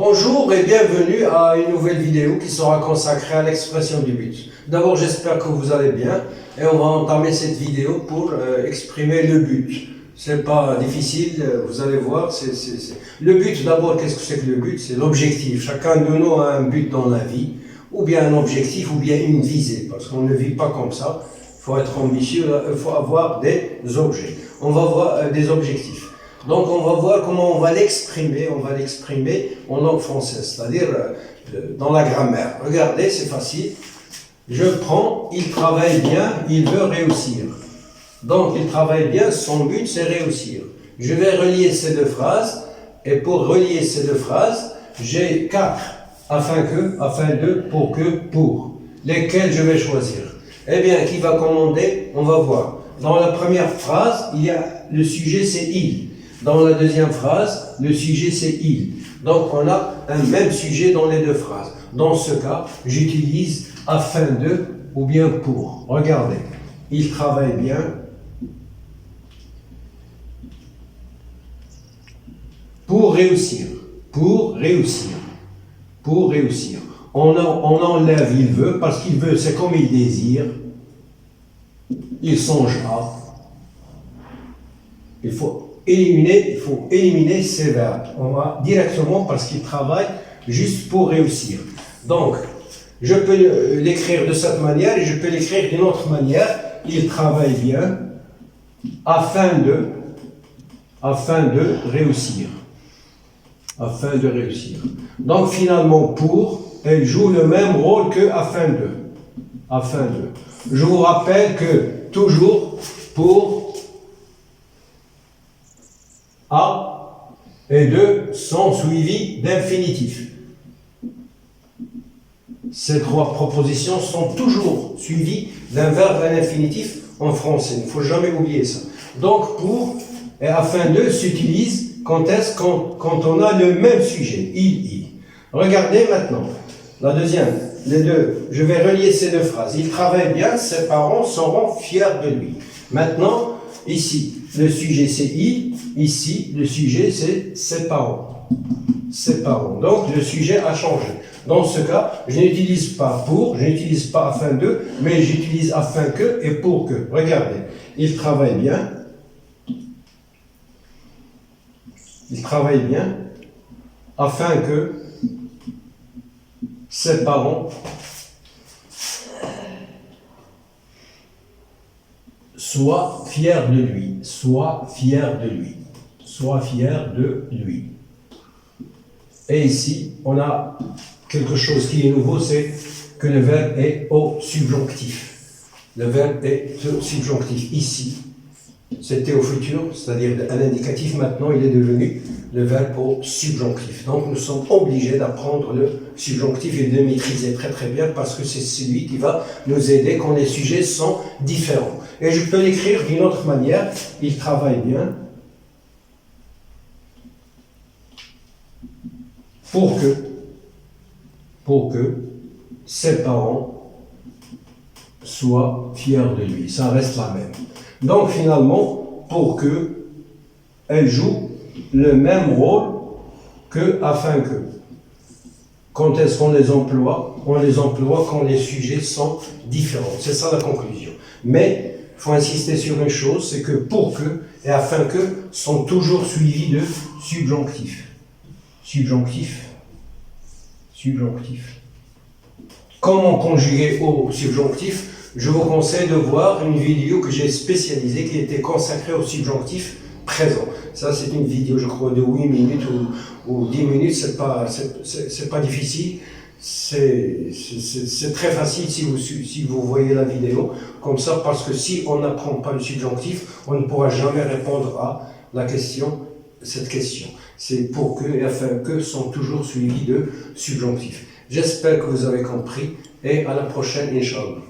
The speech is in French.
Bonjour et bienvenue à une nouvelle vidéo qui sera consacrée à l'expression du but. D'abord, j'espère que vous allez bien et on va entamer cette vidéo pour exprimer le but. C'est pas difficile, vous allez voir. Le but, d'abord, qu'est-ce que c'est que le but? C'est l'objectif. Chacun de nous a un but dans la vie, ou bien un objectif, ou bien une visée, parce qu'on ne vit pas comme ça. Il faut être ambitieux, il faut avoir des objets. On va voir des objectifs. Donc on va voir comment on va l'exprimer en langue française, c'est-à-dire dans la grammaire. Regardez, c'est facile. Je prends, il travaille bien, il veut réussir. Donc il travaille bien, son but c'est réussir. Je vais relier ces deux phrases, et pour relier ces deux phrases, j'ai 4 afin de, pour, lesquels je vais choisir. Eh bien, qui va commander? On va voir. Dans la première phrase, il y a le sujet c'est il. Dans la deuxième phrase, le sujet c'est il. Donc on a un même sujet dans les deux phrases. Dans ce cas, j'utilise afin de ou bien pour. Regardez, il travaille bien pour réussir. Pour réussir. Pour réussir. On enlève il veut parce qu'il veut, c'est comme il désire. Il songe à. Il faut éliminer ces verbes. On va directement parce qu'il travaille juste pour réussir. Donc, je peux l'écrire de cette manière et je peux l'écrire d'une autre manière. Il travaille bien afin de réussir. Afin de réussir. Donc, finalement, pour, elle joue le même rôle que afin de. Afin de. Je vous rappelle que toujours pour, à et de sont suivis d'infinitifs. Ces 3 propositions sont toujours suivies d'un verbe à l'infinitif en français. Il ne faut jamais oublier ça. Donc, pour et afin de s'utilise quand on a le même sujet. Il. Regardez maintenant. La deuxième, les deux. Je vais relier ces deux phrases. Il travaille bien, ses parents seront fiers de lui. Maintenant, ici, le sujet c'est il. Ici, le sujet c'est ses parents. Ses parents. Donc, le sujet a changé. Dans ce cas, je n'utilise pas pour, je n'utilise pas afin de, mais j'utilise afin que et pour que. Regardez, il travaille bien. Il travaille bien afin que ses parents soient fiers de lui. Soient fiers de lui. Soient fiers de lui. Et ici, on a quelque chose qui est nouveau, c'est que le verbe est au subjonctif. Le verbe est au subjonctif. Ici, c'était au futur, c'est-à-dire à l'indicatif. Maintenant, il est devenu le verbe au subjonctif. Donc, nous sommes obligés d'apprendre le subjonctif et de le maîtriser très très bien parce que c'est celui qui va nous aider quand les sujets sont différents. Et je peux l'écrire d'une autre manière. Il travaille bien pour que ses parents soient fiers de lui. Ça reste la même. Donc finalement, pour que, elle joue le même rôle que afin que. Quand est-ce qu'on les emploie? On les emploie quand les sujets sont différents. C'est ça la conclusion. Mais il faut insister sur une chose, c'est que pour que et afin que sont toujours suivis de subjonctifs. Subjonctif. Subjonctif. Comment conjuguer au subjonctif? Je vous conseille de voir une vidéo que j'ai spécialisée qui était consacrée au subjonctif présent. Ça, c'est une vidéo, je crois, de 8 minutes ou 10 minutes. C'est pas difficile. C'est très facile si vous voyez la vidéo comme ça, parce que si on n'apprend pas le subjonctif, on ne pourra jamais répondre à cette question. C'est pour que et afin que sont toujours suivis de subjonctifs. J'espère que vous avez compris et à la prochaine, Inch'Allah.